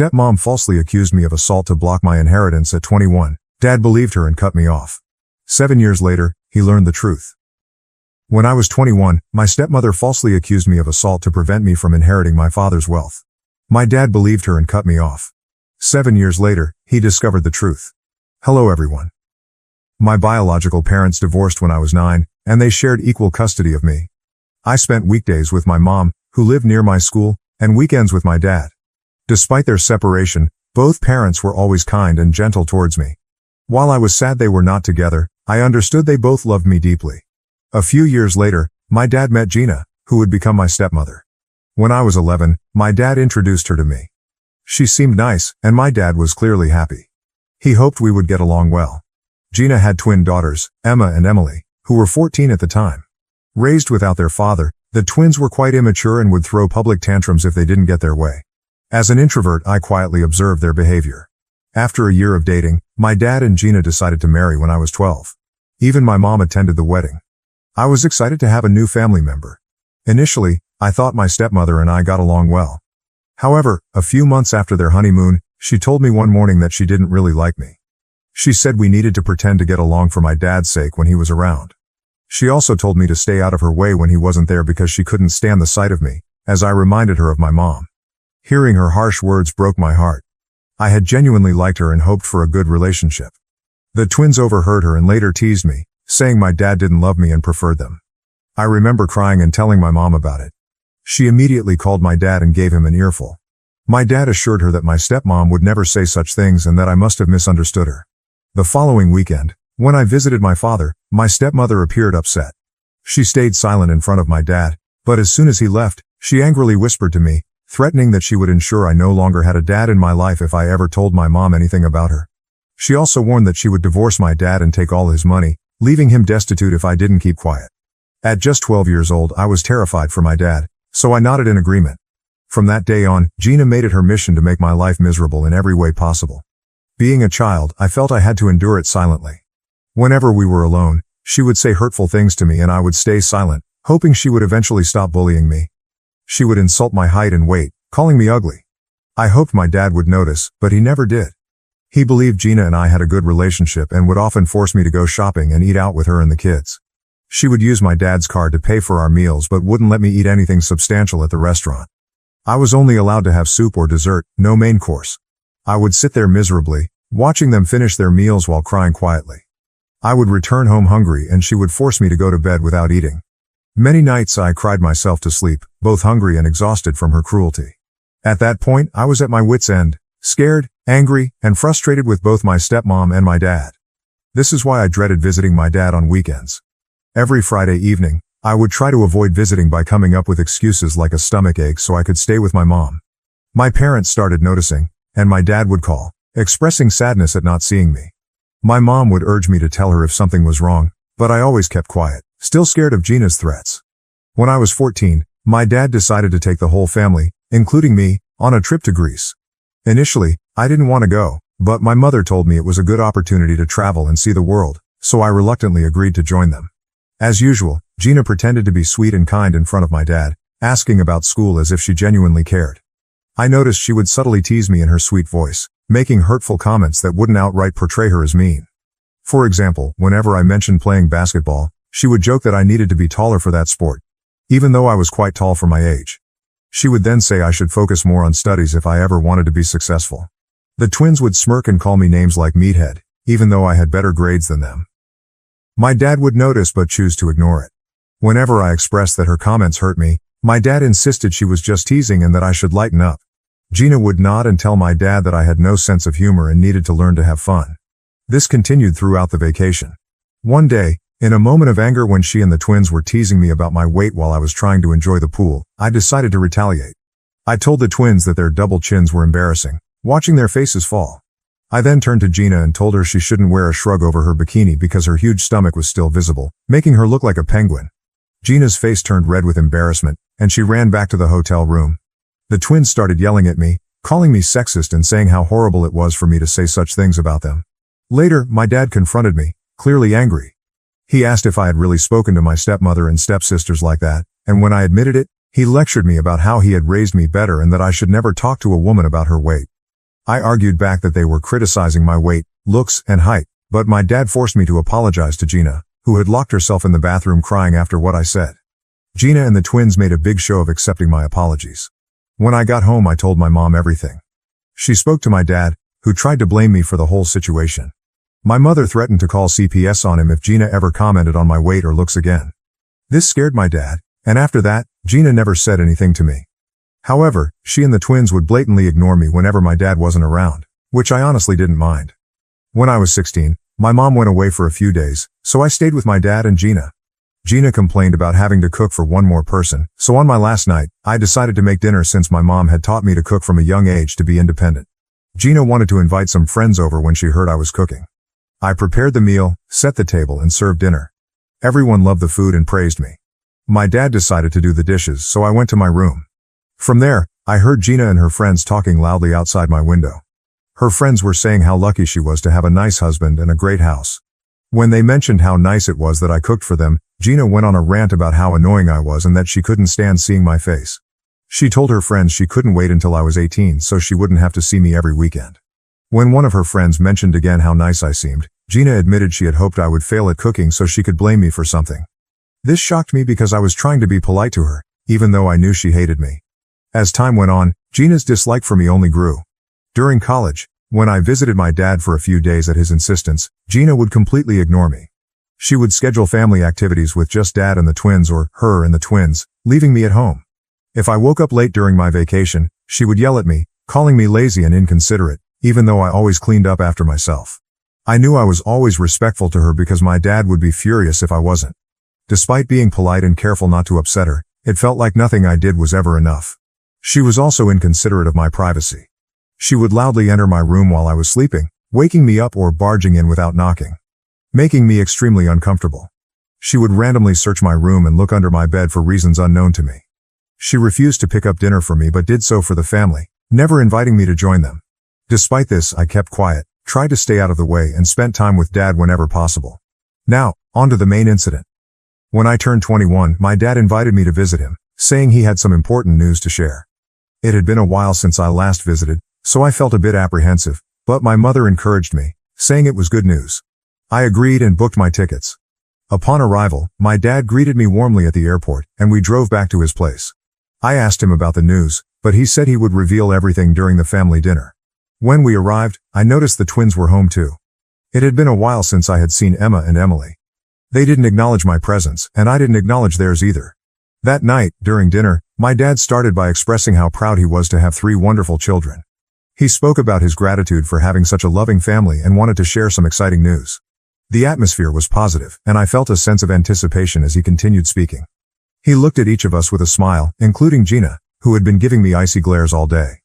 Stepmom falsely accused me of assault to block my inheritance at 21. Dad believed her and cut me off. 7 years later, he learned the truth. When I was 21, my stepmother falsely accused me of assault to prevent me from inheriting my father's wealth. My dad believed her and cut me off. 7 years later, he discovered the truth. Hello everyone. My biological parents divorced when I was 9, and they shared equal custody of me. I spent weekdays with my mom, who lived near my school, and weekends with my dad. Despite their separation, both parents were always kind and gentle towards me. While I was sad they were not together, I understood they both loved me deeply. A few years later, my dad met Gina, who would become my stepmother. When I was 11, my dad introduced her to me. She seemed nice, and my dad was clearly happy. He hoped we would get along well. Gina had twin daughters, Emma and Emily, who were 14 at the time. Raised without their father, the twins were quite immature and would throw public tantrums if they didn't get their way. As an introvert, I quietly observed their behavior. After a year of dating, my dad and Gina decided to marry when I was 12. Even my mom attended the wedding. I was excited to have a new family member. Initially, I thought my stepmother and I got along well. However, a few months after their honeymoon, she told me one morning that she didn't really like me. She said we needed to pretend to get along for my dad's sake when he was around. She also told me to stay out of her way when he wasn't there because she couldn't stand the sight of me, as I reminded her of my mom. Hearing her harsh words broke my heart. I had genuinely liked her and hoped for a good relationship. The twins overheard her and later teased me, saying my dad didn't love me and preferred them. I remember crying and telling my mom about it. She immediately called my dad and gave him an earful. My dad assured her that my stepmom would never say such things and that I must have misunderstood her. The following weekend, when I visited my father, my stepmother appeared upset. She stayed silent in front of my dad, but as soon as he left, she angrily whispered to me, threatening that she would ensure I no longer had a dad in my life if I ever told my mom anything about her. She also warned that she would divorce my dad and take all his money, leaving him destitute if I didn't keep quiet. At just 12 years old, I was terrified for my dad, so I nodded in agreement. From that day on, Gina made it her mission to make my life miserable in every way possible. Being a child, I felt I had to endure it silently. Whenever we were alone, she would say hurtful things to me and I would stay silent, hoping she would eventually stop bullying me. She would insult my height and weight, calling me ugly. I hoped my dad would notice, but he never did. He believed Gina and I had a good relationship and would often force me to go shopping and eat out with her and the kids. She would use my dad's card to pay for our meals but wouldn't let me eat anything substantial at the restaurant. I was only allowed to have soup or dessert, no main course. I would sit there miserably, watching them finish their meals while crying quietly. I would return home hungry and she would force me to go to bed without eating. Many nights I cried myself to sleep, both hungry and exhausted from her cruelty. At that point, I was at my wit's end, scared, angry, and frustrated with both my stepmom and my dad. This is why I dreaded visiting my dad on weekends. Every Friday evening, I would try to avoid visiting by coming up with excuses like a stomachache so I could stay with my mom. My parents started noticing, and my dad would call, expressing sadness at not seeing me. My mom would urge me to tell her if something was wrong, but I always kept quiet, still scared of Gina's threats. When I was 14, my dad decided to take the whole family, including me, on a trip to Greece. Initially, I didn't want to go, but my mother told me it was a good opportunity to travel and see the world, so I reluctantly agreed to join them. As usual, Gina pretended to be sweet and kind in front of my dad, asking about school as if she genuinely cared. I noticed she would subtly tease me in her sweet voice, making hurtful comments that wouldn't outright portray her as mean. For example, whenever I mentioned playing basketball, she would joke that I needed to be taller for that sport, even though I was quite tall for my age. She would then say I should focus more on studies if I ever wanted to be successful. The twins would smirk and call me names like meathead, even though I had better grades than them. My dad would notice but choose to ignore it. Whenever I expressed that her comments hurt me, my dad insisted she was just teasing and that I should lighten up. Gina would nod and tell my dad that I had no sense of humor and needed to learn to have fun. This continued throughout the vacation. One day, in a moment of anger when she and the twins were teasing me about my weight while I was trying to enjoy the pool, I decided to retaliate. I told the twins that their double chins were embarrassing, watching their faces fall. I then turned to Gina and told her she shouldn't wear a shrug over her bikini because her huge stomach was still visible, making her look like a penguin. Gina's face turned red with embarrassment, and she ran back to the hotel room. The twins started yelling at me, calling me sexist and saying how horrible it was for me to say such things about them. Later, my dad confronted me, clearly angry. He asked if I had really spoken to my stepmother and stepsisters like that, and when I admitted it, he lectured me about how he had raised me better and that I should never talk to a woman about her weight. I argued back that they were criticizing my weight, looks, and height, but my dad forced me to apologize to Gina, who had locked herself in the bathroom crying after what I said. Gina and the twins made a big show of accepting my apologies. When I got home, I told my mom everything. She spoke to my dad, who tried to blame me for the whole situation. My mother threatened to call CPS on him if Gina ever commented on my weight or looks again. This scared my dad, and after that, Gina never said anything to me. However, she and the twins would blatantly ignore me whenever my dad wasn't around, which I honestly didn't mind. When I was 16, my mom went away for a few days, so I stayed with my dad and Gina. Gina complained about having to cook for one more person, so on my last night, I decided to make dinner since my mom had taught me to cook from a young age to be independent. Gina wanted to invite some friends over when she heard I was cooking. I prepared the meal, set the table, and served dinner. Everyone loved the food and praised me. My dad decided to do the dishes, so I went to my room. From there, I heard Gina and her friends talking loudly outside my window. Her friends were saying how lucky she was to have a nice husband and a great house. When they mentioned how nice it was that I cooked for them, Gina went on a rant about how annoying I was and that she couldn't stand seeing my face. She told her friends she couldn't wait until I was 18 so she wouldn't have to see me every weekend. When one of her friends mentioned again how nice I seemed, Gina admitted she had hoped I would fail at cooking so she could blame me for something. This shocked me because I was trying to be polite to her, even though I knew she hated me. As time went on, Gina's dislike for me only grew. During college, when I visited my dad for a few days at his insistence, Gina would completely ignore me. She would schedule family activities with just dad and the twins or her and the twins, leaving me at home. If I woke up late during my vacation, she would yell at me, calling me lazy and inconsiderate, even though I always cleaned up after myself. I knew I was always respectful to her because my dad would be furious if I wasn't. Despite being polite and careful not to upset her, it felt like nothing I did was ever enough. She was also inconsiderate of my privacy. She would loudly enter my room while I was sleeping, waking me up or barging in without knocking, making me extremely uncomfortable. She would randomly search my room and look under my bed for reasons unknown to me. She refused to pick up dinner for me but did so for the family, never inviting me to join them. Despite this, I kept quiet, tried to stay out of the way, and spent time with dad whenever possible. Now, on to the main incident. When I turned 21, my dad invited me to visit him, saying he had some important news to share. It had been a while since I last visited, so I felt a bit apprehensive, but my mother encouraged me, saying it was good news. I agreed and booked my tickets. Upon arrival, my dad greeted me warmly at the airport, and we drove back to his place. I asked him about the news, but he said he would reveal everything during the family dinner. When we arrived, I noticed the twins were home too. It had been a while since I had seen Emma and Emily. They didn't acknowledge my presence, and I didn't acknowledge theirs either. That night, during dinner, my dad started by expressing how proud he was to have 3 wonderful children. He spoke about his gratitude for having such a loving family and wanted to share some exciting news. The atmosphere was positive, and I felt a sense of anticipation as he continued speaking. He looked at each of us with a smile, including Gina, who had been giving me icy glares all day.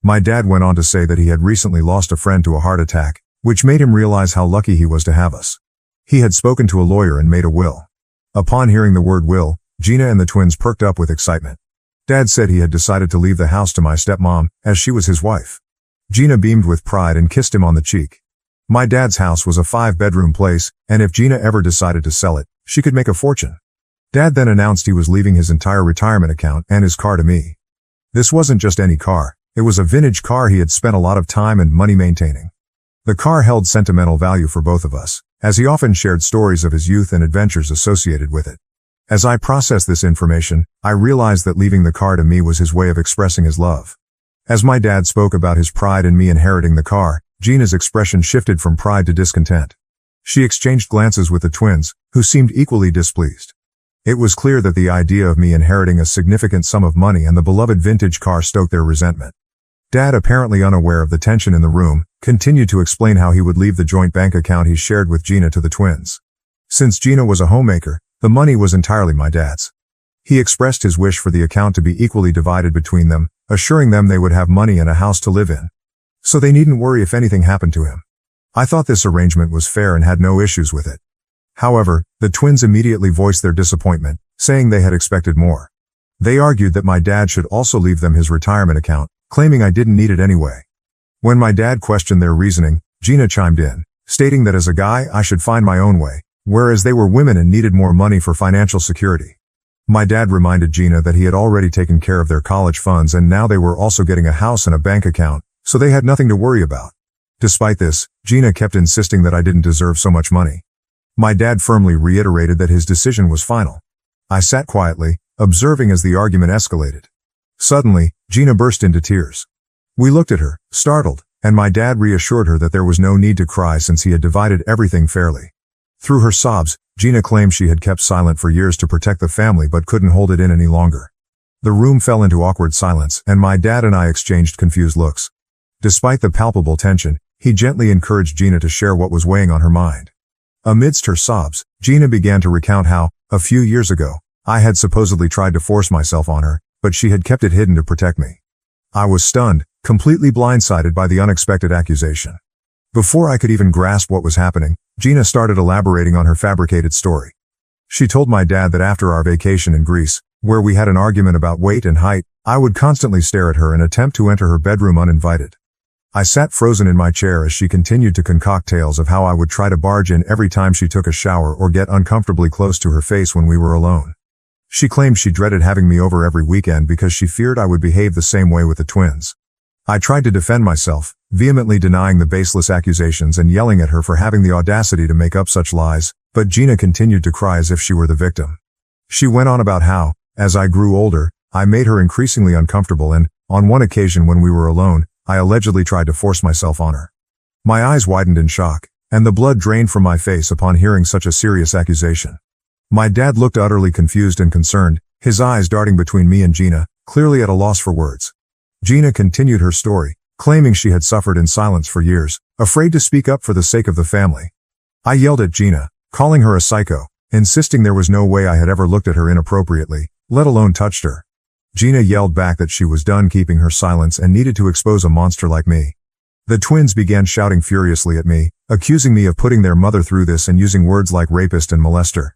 My dad went on to say that he had recently lost a friend to a heart attack, which made him realize how lucky he was to have us. He had spoken to a lawyer and made a will. Upon hearing the word will, Gina and the twins perked up with excitement. Dad said he had decided to leave the house to my stepmom, as she was his wife. Gina beamed with pride and kissed him on the cheek. My dad's house was a 5-bedroom place, and if Gina ever decided to sell it, she could make a fortune. Dad then announced he was leaving his entire retirement account and his car to me. This wasn't just any car, it was a vintage car he had spent a lot of time and money maintaining. The car held sentimental value for both of us, as he often shared stories of his youth and adventures associated with it. As I processed this information, I realized that leaving the car to me was his way of expressing his love. As my dad spoke about his pride in me inheriting the car, Gina's expression shifted from pride to discontent. She exchanged glances with the twins, who seemed equally displeased. It was clear that the idea of me inheriting a significant sum of money and the beloved vintage car stoked their resentment. Dad, apparently unaware of the tension in the room, continued to explain how he would leave the joint bank account he shared with Gina to the twins. Since Gina was a homemaker, the money was entirely my dad's. He expressed his wish for the account to be equally divided between them, assuring them they would have money and a house to live in, so they needn't worry if anything happened to him. I thought this arrangement was fair and had no issues with it. However, the twins immediately voiced their disappointment, saying they had expected more. They argued that my dad should also leave them his retirement account, claiming I didn't need it anyway. When my dad questioned their reasoning, Gina chimed in, stating that as a guy I should find my own way, whereas they were women and needed more money for financial security. My dad reminded Gina that he had already taken care of their college funds and now they were also getting a house and a bank account, so they had nothing to worry about. Despite this, Gina kept insisting that I didn't deserve so much money. My dad firmly reiterated that his decision was final. I sat quietly, observing as the argument escalated. Suddenly, Gina burst into tears. We looked at her, startled, and my dad reassured her that there was no need to cry since he had divided everything fairly. Through her sobs, Gina claimed she had kept silent for years to protect the family but couldn't hold it in any longer. The room fell into awkward silence, and my dad and I exchanged confused looks. Despite the palpable tension, he gently encouraged Gina to share what was weighing on her mind. Amidst her sobs, Gina began to recount how, a few years ago, I had supposedly tried to force myself on her, but she had kept it hidden to protect me. I was stunned, completely blindsided by the unexpected accusation. Before I could even grasp what was happening, Gina started elaborating on her fabricated story. She told my dad that after our vacation in Greece, where we had an argument about weight and height, I would constantly stare at her and attempt to enter her bedroom uninvited. I sat frozen in my chair as she continued to concoct tales of how I would try to barge in every time she took a shower or get uncomfortably close to her face when we were alone. She claimed she dreaded having me over every weekend because she feared I would behave the same way with the twins. I tried to defend myself, vehemently denying the baseless accusations and yelling at her for having the audacity to make up such lies, but Gina continued to cry as if she were the victim. She went on about how, as I grew older, I made her increasingly uncomfortable and, on one occasion when we were alone, I allegedly tried to force myself on her. My eyes widened in shock, and the blood drained from my face upon hearing such a serious accusation. My dad looked utterly confused and concerned, his eyes darting between me and Gina, clearly at a loss for words. Gina continued her story, claiming she had suffered in silence for years, afraid to speak up for the sake of the family. I yelled at Gina, calling her a psycho, insisting there was no way I had ever looked at her inappropriately, let alone touched her. Gina yelled back that she was done keeping her silence and needed to expose a monster like me. The twins began shouting furiously at me, accusing me of putting their mother through this and using words like rapist and molester.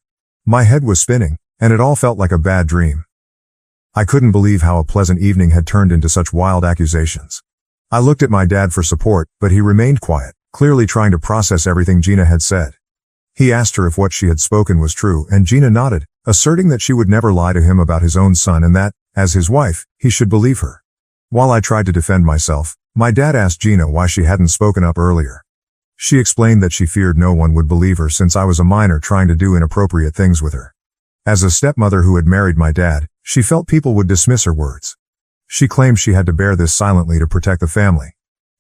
My head was spinning, and it all felt like a bad dream. I couldn't believe how a pleasant evening had turned into such wild accusations. I looked at my dad for support, but he remained quiet, clearly trying to process everything Gina had said. He asked her if what she had spoken was true, and Gina nodded, asserting that she would never lie to him about his own son and that, as his wife, he should believe her. While I tried to defend myself, my dad asked Gina why she hadn't spoken up earlier. She explained that she feared no one would believe her since I was a minor trying to do inappropriate things with her. As a stepmother who had married my dad, she felt people would dismiss her words. She claimed she had to bear this silently to protect the family.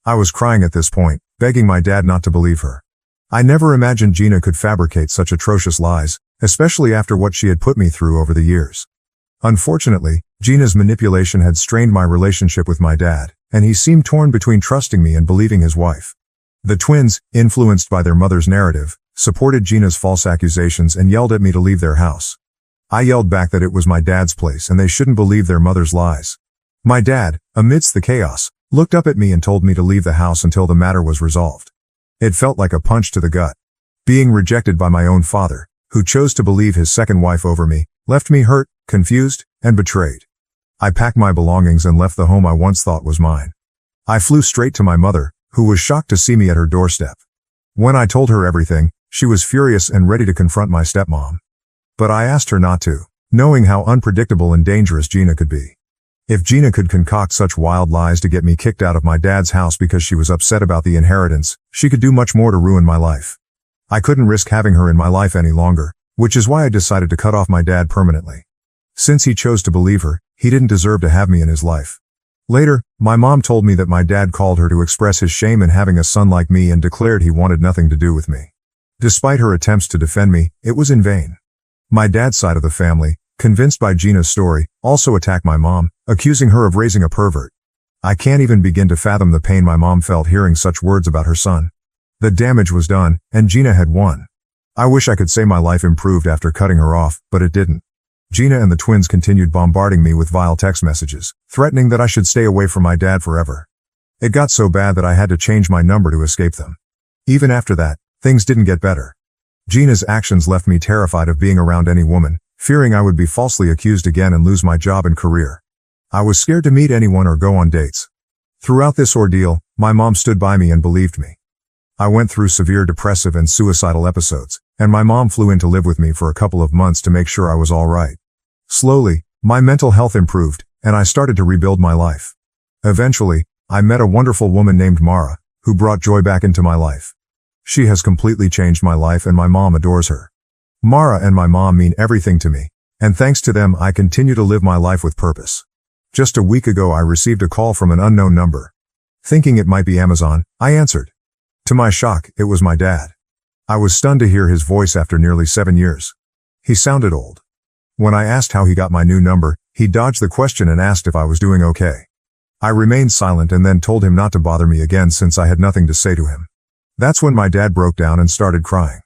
I was crying at this point, begging my dad not to believe her. I never imagined Gina could fabricate such atrocious lies, especially after what she had put me through over the years. Unfortunately, Gina's manipulation had strained my relationship with my dad, and he seemed torn between trusting me and believing his wife. The twins, influenced by their mother's narrative, supported Gina's false accusations and yelled at me to leave their house. I yelled back that it was my dad's place and they shouldn't believe their mother's lies. My dad, amidst the chaos, looked up at me and told me to leave the house until the matter was resolved. It felt like a punch to the gut. Being rejected by my own father, who chose to believe his second wife over me, left me hurt, confused, and betrayed. I packed my belongings and left the home I once thought was mine. I flew straight to my mother, who was shocked to see me at her doorstep. When I told her everything, she was furious and ready to confront my stepmom. But I asked her not to, knowing how unpredictable and dangerous Gina could be. If Gina could concoct such wild lies to get me kicked out of my dad's house because she was upset about the inheritance, she could do much more to ruin my life. I couldn't risk having her in my life any longer, which is why I decided to cut off my dad permanently. Since he chose to believe her, he didn't deserve to have me in his life. Later, my mom told me that my dad called her to express his shame in having a son like me and declared he wanted nothing to do with me. Despite her attempts to defend me, it was in vain. My dad's side of the family, convinced by Gina's story, also attacked my mom, accusing her of raising a pervert. I can't even begin to fathom the pain my mom felt hearing such words about her son. The damage was done, and Gina had won. I wish I could say my life improved after cutting her off, but it didn't. Gina and the twins continued bombarding me with vile text messages, threatening that I should stay away from my dad forever. It got so bad that I had to change my number to escape them. Even after that, things didn't get better. Gina's actions left me terrified of being around any woman, fearing I would be falsely accused again and lose my job and career. I was scared to meet anyone or go on dates. Throughout this ordeal, my mom stood by me and believed me. I went through severe depressive and suicidal episodes, and my mom flew in to live with me for a couple of months to make sure I was all right. Slowly, my mental health improved, and I started to rebuild my life. Eventually, I met a wonderful woman named Mara, who brought joy back into my life. She has completely changed my life and my mom adores her. Mara and my mom mean everything to me, and thanks to them I continue to live my life with purpose. Just a week ago I received a call from an unknown number. Thinking it might be Amazon, I answered. To my shock, it was my dad. I was stunned to hear his voice after nearly 7 years. He sounded old. When I asked how he got my new number, he dodged the question and asked if I was doing okay. I remained silent and then told him not to bother me again since I had nothing to say to him. That's when my dad broke down and started crying.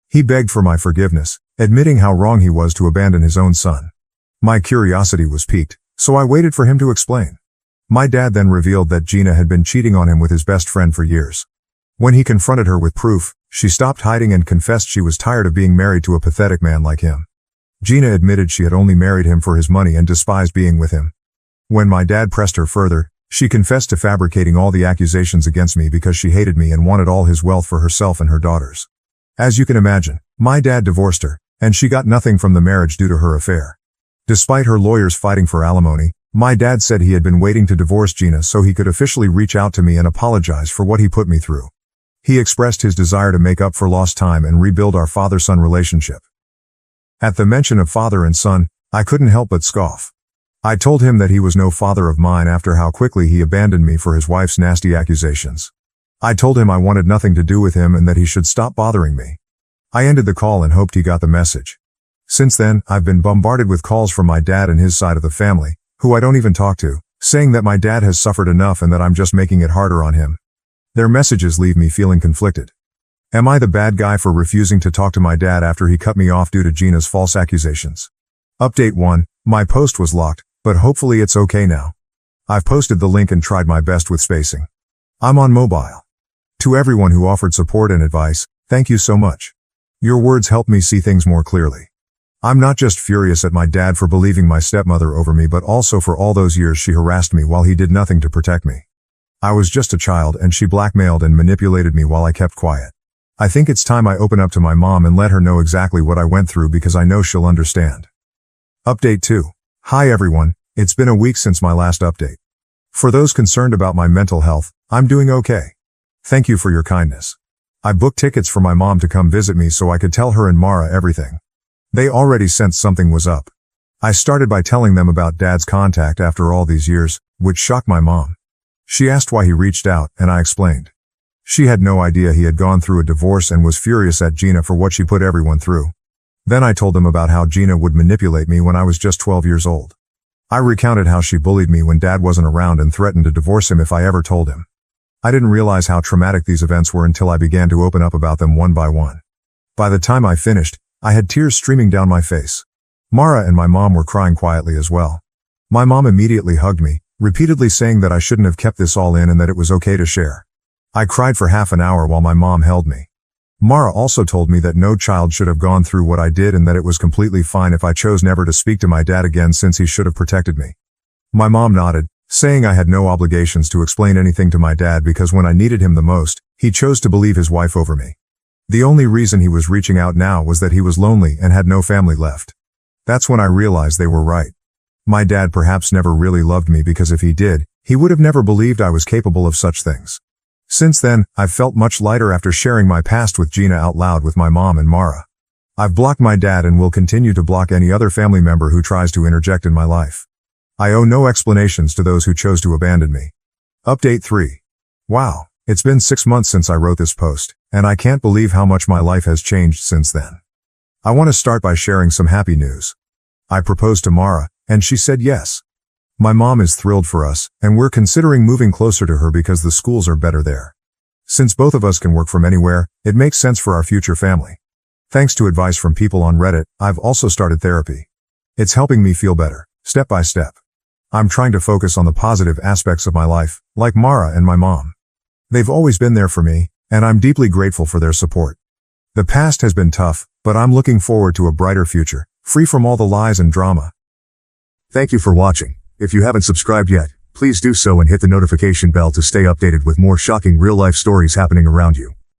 He begged for my forgiveness, admitting how wrong he was to abandon his own son. My curiosity was piqued, so I waited for him to explain. My dad then revealed that Gina had been cheating on him with his best friend for years. When he confronted her with proof, she stopped hiding and confessed she was tired of being married to a pathetic man like him. Gina admitted she had only married him for his money and despised being with him. When my dad pressed her further, she confessed to fabricating all the accusations against me because she hated me and wanted all his wealth for herself and her daughters. As you can imagine, my dad divorced her, and she got nothing from the marriage due to her affair. Despite her lawyers fighting for alimony, my dad said he had been waiting to divorce Gina so he could officially reach out to me and apologize for what he put me through. He expressed his desire to make up for lost time and rebuild our father-son relationship. At the mention of father and son, I couldn't help but scoff. I told him that he was no father of mine after how quickly he abandoned me for his wife's nasty accusations. I told him I wanted nothing to do with him and that he should stop bothering me. I ended the call and hoped he got the message. Since then, I've been bombarded with calls from my dad and his side of the family, who I don't even talk to, saying that my dad has suffered enough and that I'm just making it harder on him. Their messages leave me feeling conflicted. Am I the bad guy for refusing to talk to my dad after he cut me off due to Gina's false accusations? Update 1. My post was locked, but hopefully it's okay now. I've posted the link and tried my best with spacing. I'm on mobile. To everyone who offered support and advice, thank you so much. Your words helped me see things more clearly. I'm not just furious at my dad for believing my stepmother over me but also for all those years she harassed me while he did nothing to protect me. I was just a child and she blackmailed and manipulated me while I kept quiet. I think it's time I open up to my mom and let her know exactly what I went through because I know she'll understand. Update 2. Hi everyone, it's been a week since my last update. For those concerned about my mental health, I'm doing okay. Thank you for your kindness. I booked tickets for my mom to come visit me so I could tell her and Mara everything. They already sensed something was up. I started by telling them about Dad's contact after all these years, which shocked my mom. She asked why he reached out, and I explained. She had no idea he had gone through a divorce and was furious at Gina for what she put everyone through. Then I told them about how Gina would manipulate me when I was just 12 years old. I recounted how she bullied me when Dad wasn't around and threatened to divorce him if I ever told him. I didn't realize how traumatic these events were until I began to open up about them one by one. By the time I finished, I had tears streaming down my face. Mara and my mom were crying quietly as well. My mom immediately hugged me, repeatedly saying that I shouldn't have kept this all in and that it was okay to share. I cried for half an hour while my mom held me. Mara also told me that no child should have gone through what I did and that it was completely fine if I chose never to speak to my dad again since he should have protected me. My mom nodded, saying I had no obligations to explain anything to my dad because when I needed him the most, he chose to believe his wife over me. The only reason he was reaching out now was that he was lonely and had no family left. That's when I realized they were right. My dad perhaps never really loved me because if he did, he would have never believed I was capable of such things. Since then, I've felt much lighter after sharing my past with Gina out loud with my mom and Mara. I've blocked my dad and will continue to block any other family member who tries to interject in my life. I owe no explanations to those who chose to abandon me. Update 3. Wow, it's been 6 months since I wrote this post, and I can't believe how much my life has changed since then. I want to start by sharing some happy news. I proposed to Mara, and she said yes. My mom is thrilled for us, and we're considering moving closer to her because the schools are better there. Since both of us can work from anywhere, it makes sense for our future family. Thanks to advice from people on Reddit, I've also started therapy. It's helping me feel better, step by step. I'm trying to focus on the positive aspects of my life, like Mara and my mom. They've always been there for me, and I'm deeply grateful for their support. The past has been tough, but I'm looking forward to a brighter future, free from all the lies and drama. Thank you for watching. If you haven't subscribed yet, please do so and hit the notification bell to stay updated with more shocking real-life stories happening around you.